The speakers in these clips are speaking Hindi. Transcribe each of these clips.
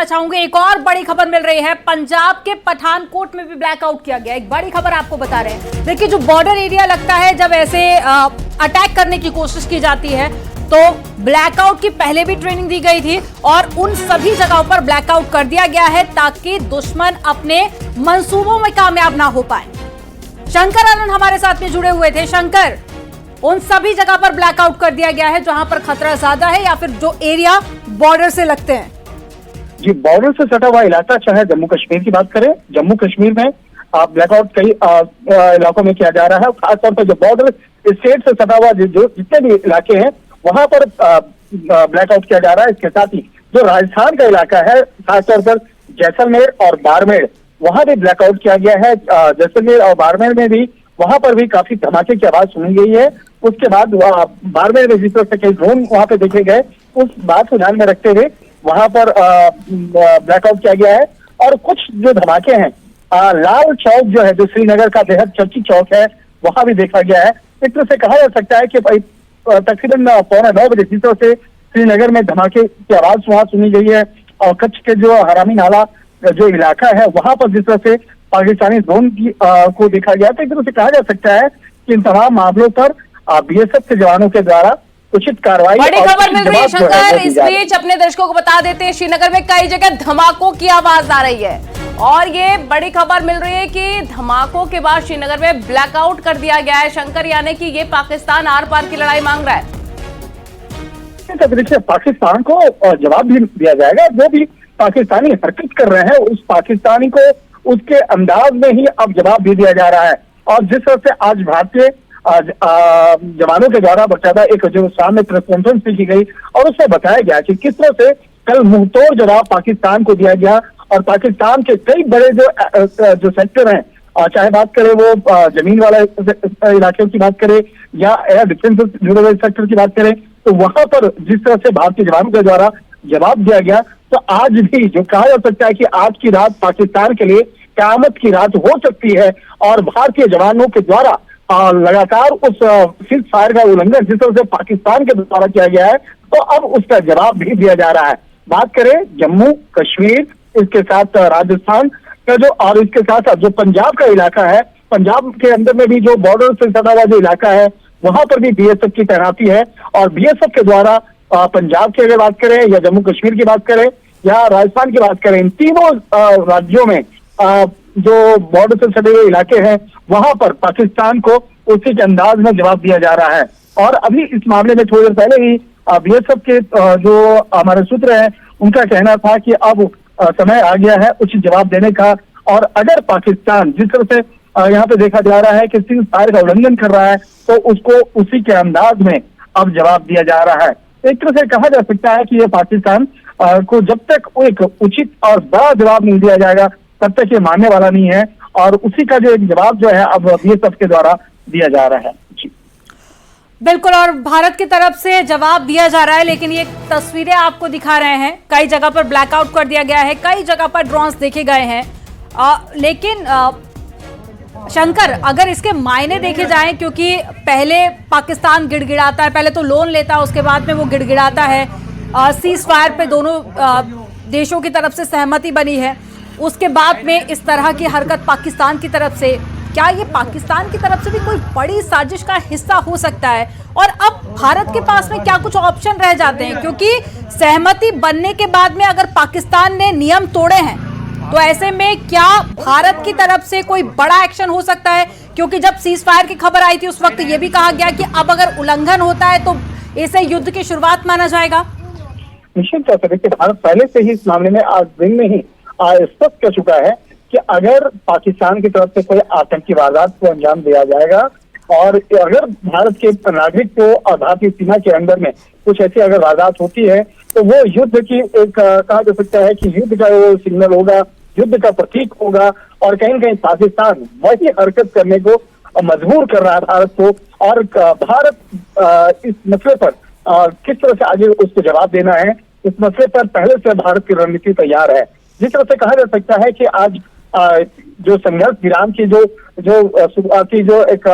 चाहूंगी एक और बड़ी खबर मिल रही है। पंजाब के पठानकोट में भी ब्लैकआउट किया गया। एक बड़ी खबर आपको बता रहे हैं। देखिए, जो बॉर्डर एरिया लगता है, जब ऐसे अटैक करने की कोशिश की जाती है तो ब्लैकआउट की पहले भी ट्रेनिंग दी गई थी और उन सभी जगहों पर ब्लैकआउट कर दिया गया है ताकि दुश्मन अपने मंसूबों में कामयाब ना हो पाए। शंकर आनंद हमारे साथ में जुड़े हुए थे। शंकर, उन सभी जगह पर ब्लैकआउट कर दिया गया है जहां पर खतरा ज्यादा है या फिर जो एरिया बॉर्डर से लगते हैं? जी, बॉर्डर से सटा हुआ इलाका, चाहे जम्मू कश्मीर की बात करें, जम्मू कश्मीर में ब्लैकआउट कई इलाकों में किया जा रहा है। खासतौर पर जो बॉर्डर स्टेट से सटा हुआ जो जितने भी इलाके हैं वहां पर ब्लैकआउट किया जा रहा है। इसके साथ ही जो राजस्थान का इलाका है, खासतौर पर जैसलमेर और बाड़मेर, वहां भी ब्लैकआउट किया गया है। जैसलमेर और बाड़मेर में भी वहां पर भी काफी धमाके की आवाज सुनी गई है। उसके बाद बाड़मेर में जिस तरह से कई ड्रोन वहां पे देखे गए, उस बात को ध्यान में रखते हुए वहां पर ब्लैकआउट किया गया है। और कुछ जो धमाके हैं, लाल चौक जो है, जो श्रीनगर का बेहद चर्चित चौक है, वहां भी देखा गया है। एक तरह से कहा जा सकता है कि भाई तकरीबन 9:15 बजे जिस तरह से श्रीनगर में धमाके की आवाज वहां सुनी गई है और कच्छ के जो हरामी नाला जो इलाका है वहां पर जिस तरह से पाकिस्तानी ड्रोन को देखा गया, तो एक तरह से कहा जा सकता है कि इन तमाम मामलों पर बीएसएफ के जवानों के द्वारा उचित कार्रवाई। बड़ी खबर मिल रही है शंकर, इस बीच अपने दर्शकों को बता देते हैं, श्रीनगर में कई जगह धमाकों की आवाज आ रही है और ये बड़ी खबर मिल रही है कि धमाकों के बाद श्रीनगर में ब्लैकआउट कर दिया गया है। शंकर, यानी कि ये पाकिस्तान आर पार की लड़ाई मांग रहा है। देखिए, पाकिस्तान को जवाब भी दिया जाएगा। जो भी पाकिस्तानी हरकत कर रहे हैं उस पाकिस्तानी को उसके अंदाज में ही अब जवाब भी दिया जा रहा है। और जिस तरह से आज भारतीय जवानों के द्वारा बकायदा एक जो सामने प्रेस कॉन्फ्रेंस भी की गई और उसमें बताया गया कि किस तरह से कल मुंहतोड़ जवाब पाकिस्तान को दिया गया। और पाकिस्तान के कई बड़े जो सेक्टर हैं, चाहे बात करें वो जमीन वाला इलाके की बात करें या एयर डिफेंस जुड़े हुए सेक्टर की बात करें, तो वहां पर जिस तरह से भारतीय जवानों के द्वारा जवाब दिया गया, तो आज भी जो कहा जा सकता है कि आज की रात पाकिस्तान के लिए क़यामत की रात हो सकती है। और भारतीय जवानों के द्वारा लगातार उस सीज फायर का उल्लंघन जिस तरह से पाकिस्तान के द्वारा किया गया है, तो अब उसका जवाब भी दिया जा रहा है। बात करें जम्मू कश्मीर, इसके साथ राजस्थान का जो, और इसके साथ जो पंजाब का इलाका है, पंजाब के अंदर में भी जो बॉर्डर से सटा हुआ जो इलाका है वहां पर भी बीएसएफ की तैनाती है। और बीएसएफ के द्वारा पंजाब की अगर बात करें या जम्मू कश्मीर की बात करें या राजस्थान की बात करें, इन तीनों राज्यों में जो बॉर्डर से सटे हुए इलाके हैं वहां पर पाकिस्तान को उसी के अंदाज में जवाब दिया जा रहा है। और अभी इस मामले में थोड़ी देर पहले ही बीएसएफ के जो हमारे सूत्र हैं उनका कहना था कि अब समय आ गया है उचित जवाब देने का। और अगर पाकिस्तान जिस तरह से यहाँ पे देखा जा रहा है कि सीज फायर का उल्लंघन कर रहा है, तो उसको उसी के अंदाज में अब जवाब दिया जा रहा है। एक तरह से कहा जा सकता है कि ये पाकिस्तान को जब तक एक उचित और बड़ा जवाब नहीं दिया जाएगा तब तक ये मानने वाला नहीं है। और उसी का जो एक जवाब जो है अब बीएसएफ के द्वारा दिया जा रहा है। जी बिल्कुल, और भारत की तरफ से जवाब दिया जा रहा है। लेकिन ये तस्वीरें आपको दिखा रहे हैं, कई जगह पर ब्लैकआउट कर दिया गया है, कई जगह पर ड्रोन्स देखे गए हैं। लेकिन शंकर, अगर इसके मायने देखे जाएं, क्योंकि पहले पाकिस्तान गिड़गिड़ाता है, पहले तो लोन लेता है, उसके बाद में वो गिड़गिड़ाता है। सीज फायर पे दोनों देशों की तरफ से सहमति बनी है, उसके बाद में इस तरह की हरकत पाकिस्तान की तरफ से, क्या ये पाकिस्तान की तरफ से भी कोई बड़ी साजिश का हिस्सा हो सकता है? और अब भारत के पास में क्या कुछ ऑप्शन रह जाते हैं? क्योंकि सहमति बनने के बाद में अगर पाकिस्तान ने नियम तोड़े हैं तो ऐसे में क्या भारत की तरफ से कोई बड़ा एक्शन हो सकता है? क्योंकि जब सीज फायर की खबर आई थी उस वक्त ये भी कहा गया कि अब अगर उल्लंघन होता है तो इसे युद्ध की शुरुआत माना जाएगा। निश्चित तौर पर देखिए, भारत पहले से ही इस मामले में आज दिन में ही स्पष्ट कर चुका है कि अगर पाकिस्तान की तरफ से कोई आतंकी वारदात को अंजाम दिया जाएगा और अगर भारत के नागरिक को और भारतीय सीमा के अंदर में कुछ ऐसी अगर वारदात होती है, तो वो युद्ध की एक कहा जा सकता है कि युद्ध का वो सिग्नल होगा, युद्ध का प्रतीक होगा। और कहीं न कहीं पाकिस्तान वही हरकत करने को मजबूर कर रहा है भारत को। और भारत इस मसले पर किस तरह से आगे उसको जवाब देना है, इस मसले पर पहले से भारत की रणनीति तैयार है। जिस तरह से कहा जा सकता है कि आज जो संघर्ष विराम की जो शुरुआती जो एक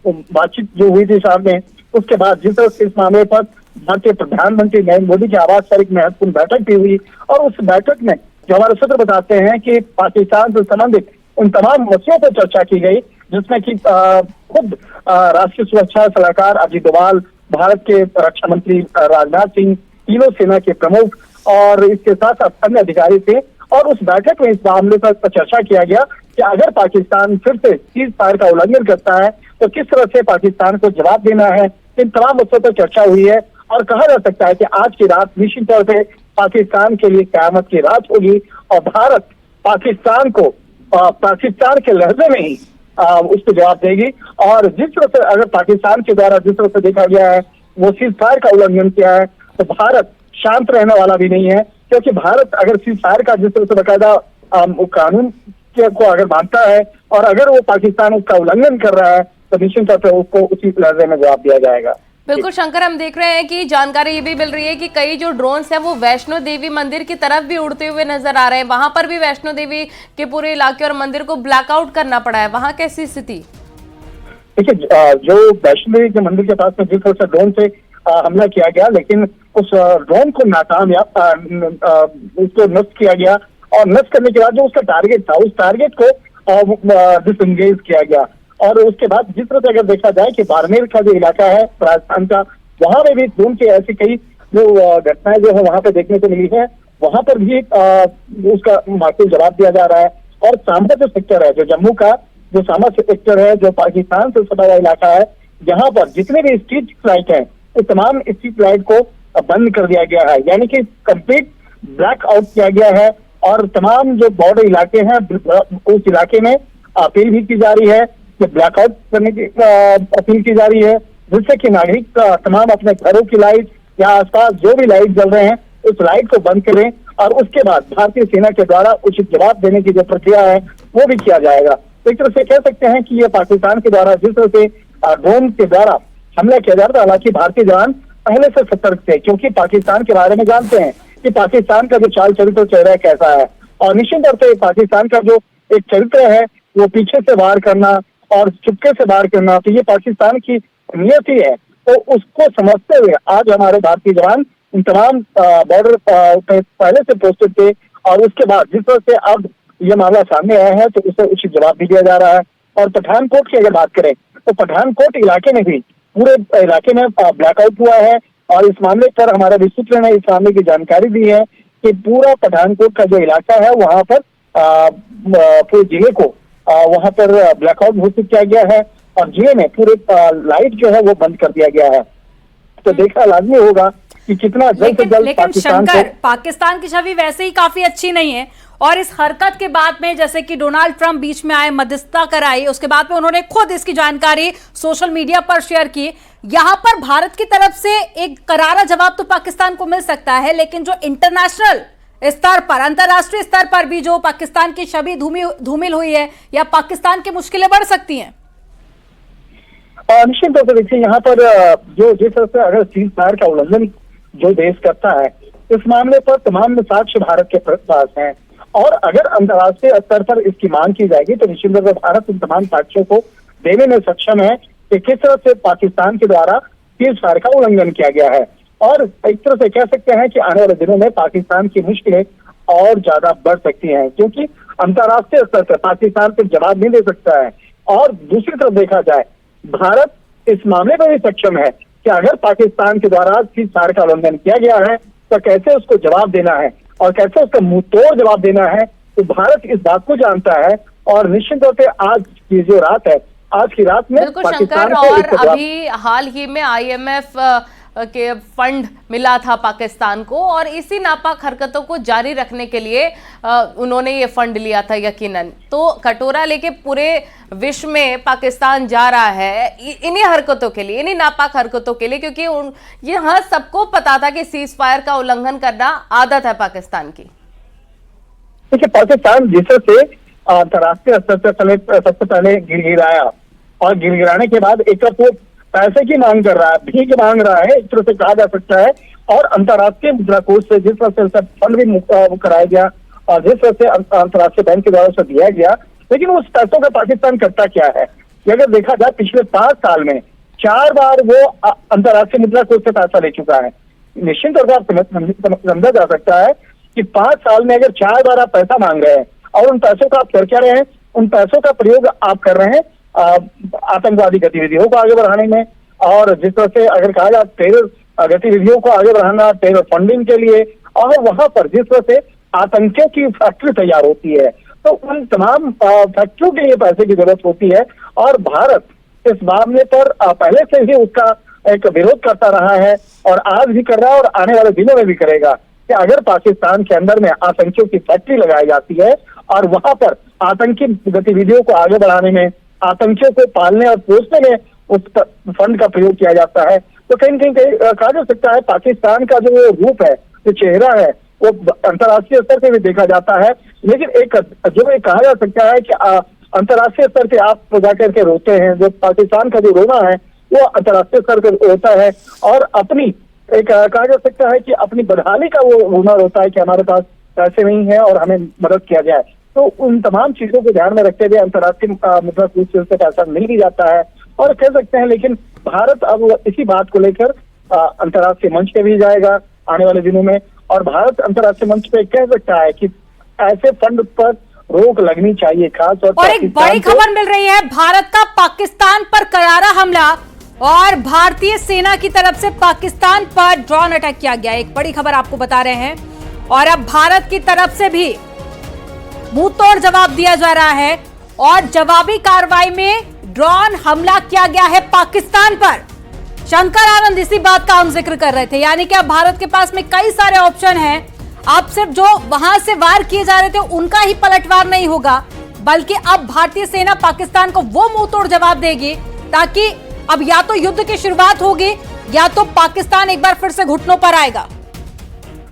बातचीत जो हुई थी सामने, उसके बाद जिस तरह से इस मामले पर भारतीय प्रधानमंत्री नरेंद्र मोदी की आवाज पर एक महत्वपूर्ण बैठक भी हुई और उस बैठक में जो हमारे सूत्र बताते हैं कि पाकिस्तान से संबंधित उन तमाम मसलों पर चर्चा की गई, जिसमें कि खुद राष्ट्रीय सुरक्षा सलाहकार अजीत डोभाल, भारत के रक्षा मंत्री राजनाथ सिंह, तीनों सेना के प्रमुख और इसके साथ साथ अन्य अधिकारी थे। और उस बैठक में इस मामले पर चर्चा किया गया कि अगर पाकिस्तान फिर से सीज फायर का उल्लंघन करता है तो किस तरह से पाकिस्तान को जवाब देना है। इन तमाम मुद्दों पर चर्चा हुई है और कहा जा सकता है कि आज की रात निश्चित तौर पर पाकिस्तान के लिए क़यामत की रात होगी और भारत पाकिस्तान को पाकिस्तान के लहजे में ही उसको जवाब देगी। और जिस तरह से अगर पाकिस्तान के द्वारा जिस तरह से देखा गया है वो सीज फायर का उल्लंघन किया है तो भारत शांत रहने वाला भी नहीं है, क्योंकि भारत अगर सीज फायर का जिस तरह से बाकायदा कानून को अगर मानता है और अगर वो पाकिस्तान उसका उल्लंघन कर रहा है तो निश्चित तौर पर उसको उसी लहजे में जवाब दिया जाएगा। बिल्कुल शंकर, हम देख रहे हैं कि जानकारी ये भी मिल रही है कि कई जो ड्रोन्स हैं वो वैष्णो देवी मंदिर की तरफ भी उड़ते हुए नजर आ रहे हैं। वहां पर भी वैष्णो देवी के पूरे इलाके और मंदिर को ब्लैकआउट करना पड़ा है, वहां कैसी स्थिति? देखिए, जो वैष्णो देवी के मंदिर के पास में जिस तरह से ड्रोन से हमला किया गया, लेकिन उस ड्रोन को नाकामयाब उसको नष्ट किया गया और नष्ट करने के बाद जो उसका टारगेट था उस टारगेट को डिसएंगेज किया गया। और उसके बाद जिस तरह से अगर देखा जाए कि बाड़मेर का जो इलाका है राजस्थान का, वहां में भी ड्रोन के ऐसी कई जो घटनाएं जो है वहां पे देखने को मिली है, वहां पर भी उसका माकूल जवाब दिया जा रहा है। और सांबा जो सेक्टर है, जो जम्मू का जो सांबा सेक्टर है, जो पाकिस्तान से सटा हुआ इलाका है, यहाँ पर जितने भी स्ट्रीट लाइट है उस तमाम स्ट्रीट लाइट को बंद कर दिया गया है, यानी कि कंप्लीट ब्लैक आउट किया गया है। और तमाम जो बॉर्डर इलाके हैं उस इलाके में अपील भी की जा रही है कि ब्लैकआउट करने की अपील की जा रही है, जिससे कि नागरिक तमाम अपने घरों की लाइट या आसपास जो भी लाइट जल रहे हैं उस लाइट को बंद करें और उसके बाद भारतीय सेना के द्वारा उचित जवाब देने की जो प्रक्रिया है वो भी किया जाएगा। तो एक तरह से कह सकते हैं कि ये पाकिस्तान के द्वारा जिस तरह से ड्रोन के द्वारा हमला किया जा रहा था, हालांकि भारतीय जवान पहले से सतर्क थे, क्योंकि पाकिस्तान के बारे में जानते हैं कि पाकिस्तान का जो चाल चरित्र चेहरा कैसा है। और निश्चित तौर पर पाकिस्तान का जो एक चरित्र है वो पीछे से वार करना और चुपके से वार करना, तो ये पाकिस्तान की नियति है। तो उसको समझते हुए आज हमारे भारतीय जवान इन तमाम बॉर्डर पे पहले से पोस्टेड थे और उसके बाद जिस तरह से अब ये मामला सामने आया है तो उसे उचित जवाब भी दिया जा रहा है। और पठानकोट की अगर बात करें तो पठानकोट इलाके में भी पूरे इलाके में ब्लैकआउट हुआ है और इस मामले पर हमारे विसूत्र ने इस मामले की जानकारी दी है कि पूरा पठानकोट का जो इलाका है वहां पर पूरे जिले को वहां पर ब्लैकआउट घोषित किया गया है और जिले में पूरे लाइट जो है वो बंद कर दिया गया है। तो देखना लाजमी होगा कि कितना जल्द से जल्द लेकिन शंकर, पाकिस्तान की छवि वैसे ही काफी अच्छी नहीं है और इस हरकत के बाद में जैसे कि डोनाल्ड ट्रंप बीच में आए, मध्यस्थता कराई, उसके बाद में उन्होंने खुद इसकी जानकारी सोशल मीडिया पर शेयर की। यहां पर भारत की तरफ से एक करारा जवाब तो पाकिस्तान को मिल सकता है, लेकिन जो इंटरनेशनल स्तर पर, अंतरराष्ट्रीय स्तर पर भी जो पाकिस्तान की छवि धूमिल हुई है या पाकिस्तान की मुश्किलें बढ़ सकती हैं। निश्चित तौर पर देखिए, यहाँ पर जो जिस तरह से अगर सीज फायर का उल्लंघन जो देश करता है, इस मामले पर तमाम साक्ष्य भारत के पास हैं और अगर अंतर्राष्ट्रीय स्तर पर इसकी मांग की जाएगी तो निश्चित तौर पर भारत इन तमाम साक्ष्यों को देने में सक्षम है कि किस तरह से पाकिस्तान के द्वारा सीज फायर का उल्लंघन किया गया है। और एक तरह से कह सकते हैं कि आने वाले दिनों में पाकिस्तान की मुश्किलें और ज्यादा बढ़ सकती हैं, क्योंकि अंतर्राष्ट्रीय स्तर पर पाकिस्तान पर जवाब नहीं दे सकता है। और दूसरी तरफ देखा जाए, भारत इस मामले पर भी सक्षम है कि अगर पाकिस्तान के द्वारा सीज फायर का उल्लंघन किया गया है तो कैसे उसको जवाब देना है और कैसे उसका मुंह तोड़ जवाब देना है। तो भारत इस बात को जानता है और निश्चित तौर पर आज की जो रात है, आज की रात में पाकिस्तान को और अभी हाल ही में IMF के फंड मिला था पाकिस्तान को और इसी नापाक हरकतों को जारी रखने के लिए उन्होंने ये फंड लिया था यकीनन। तो कटोरा लेके पूरे विश्व में पाकिस्तान जा रहा है इन्हीं हरकतों के लिए, इन्हीं नापाक हरकतों के लिए, क्योंकि यहाँ सबको पता था कि सीज फायर का उल्लंघन करना आदत है पाकिस्तान की। देखिए, पाकिस्तान जिस से अंतर्राष्ट्रीय स्तर पर सबसे पहले गिड़गिड़ाया और गिड़गिड़ाने के बाद एक तरफ वो पैसे की मांग कर रहा है, भीख मांग रहा है, एक तरह से कहा जा सकता है। और अंतर्राष्ट्रीय मुद्रा कोष से जिस तरह से फंड भी कराया गया और जिस तरह से अंतर्राष्ट्रीय बैंक के द्वारा उसे दिया गया, लेकिन उस पैसों का पाकिस्तान करता क्या है? अगर देखा जाए पिछले 5 साल में 4 बार वो अंतर्राष्ट्रीय मुद्रा कोष से पैसा ले चुका है। निश्चित तौर पर समझा जा सकता है कि 5 साल में अगर 4 बार आप पैसा मांग रहे हैं और उन पैसों का आप कर क्या रहे हैं, उन पैसों का प्रयोग आप कर रहे हैं आतंकवादी गतिविधियों को आगे बढ़ाने में, और जिस तरह से अगर कहा जाए टेरर गतिविधियों को आगे बढ़ाना, टेरर फंडिंग के लिए, और वहां पर जिस तरह से आतंकियों की फैक्ट्री तैयार होती है, तो उन तमाम फैक्ट्रियों के लिए पैसे की जरूरत होती है। और भारत इस मामले पर पहले से ही उसका एक विरोध करता रहा है और आज भी कर रहा है और आने वाले दिनों में भी करेगा कि अगर पाकिस्तान के अंदर में आतंकियों की फैक्ट्री लगाई जाती है और वहां पर आतंकी गतिविधियों को आगे बढ़ाने में, आतंकियों को पालने और पोसने में उस फंड का प्रयोग किया जाता है, तो कहीं न कहीं कहा जा सकता है पाकिस्तान का जो रूप है, जो चेहरा है, वो अंतर्राष्ट्रीय स्तर पे भी देखा जाता है। लेकिन एक जो ये कहा जा सकता है कि अंतर्राष्ट्रीय स्तर पे आप जाकर के रोते हैं, जो पाकिस्तान का जो रोना है वो अंतर्राष्ट्रीय स्तर पे होता है और अपनी एक कहा जा सकता है कि अपनी बदहाली का वो रोना रोता है कि हमारे पास पैसे नहीं है और हमें मदद किया जाए। तो उन तमाम चीजों को ध्यान में रखते हुए अंतर्राष्ट्रीय मुद्रा कोष से पैसा मिल भी जाता है और कह सकते हैं, लेकिन भारत अब इसी बात को लेकर अंतर्राष्ट्रीय मंच पे भी जाएगा आने वाले दिनों में, और भारत अंतर्राष्ट्रीय मंच पे कह सकता है कि ऐसे फंड पर रोक लगनी चाहिए, खास और एक बड़ी खबर मिल रही है, भारत का पाकिस्तान पर करारा हमला और भारतीय सेना की तरफ से पाकिस्तान पर ड्रोन अटैक किया गया। एक बड़ी खबर आपको बता रहे हैं और अब भारत की तरफ से भी मुंह तोड़ जवाब दिया जा रहा है और जवाबी कार्रवाई में ड्रोन हमला किया गया है पाकिस्तान पर। शंकर आनंद इसी बात का हम जिक्र कर रहे थे, यानी कि अब भारत के पास में कई सारे ऑप्शन हैं। अब सिर्फ जो वहां से वार किए जा रहे थे उनका ही पलटवार नहीं होगा, बल्कि अब भारतीय सेना पाकिस्तान को वो मुंह तोड़ जवाब देगी, ताकि अब या तो युद्ध की शुरुआत होगी या तो पाकिस्तान एक बार फिर से घुटनों पर आएगा।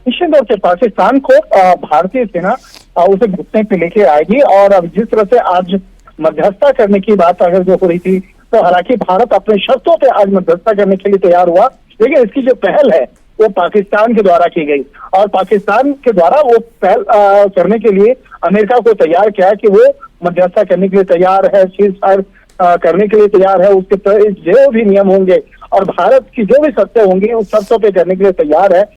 निश्चित तौर से पाकिस्तान को भारतीय सेना उसे घुटने पे लेके आएगी। और अब जिस तरह से आज मध्यस्थता करने की बात अगर जो हो रही थी, तो हालांकि भारत अपने शर्तों पे आज मध्यस्थता करने के लिए तैयार हुआ, लेकिन इसकी जो पहल है वो पाकिस्तान के द्वारा की गई और पाकिस्तान के द्वारा वो पहल करने के लिए अमेरिका को तैयार किया कि वो मध्यस्थता करने के लिए तैयार है, सीज फायर करने के लिए तैयार है, उसके जो भी नियम होंगे और भारत की जो भी शर्तें होंगी उस शर्तों पे करने के लिए तैयार है।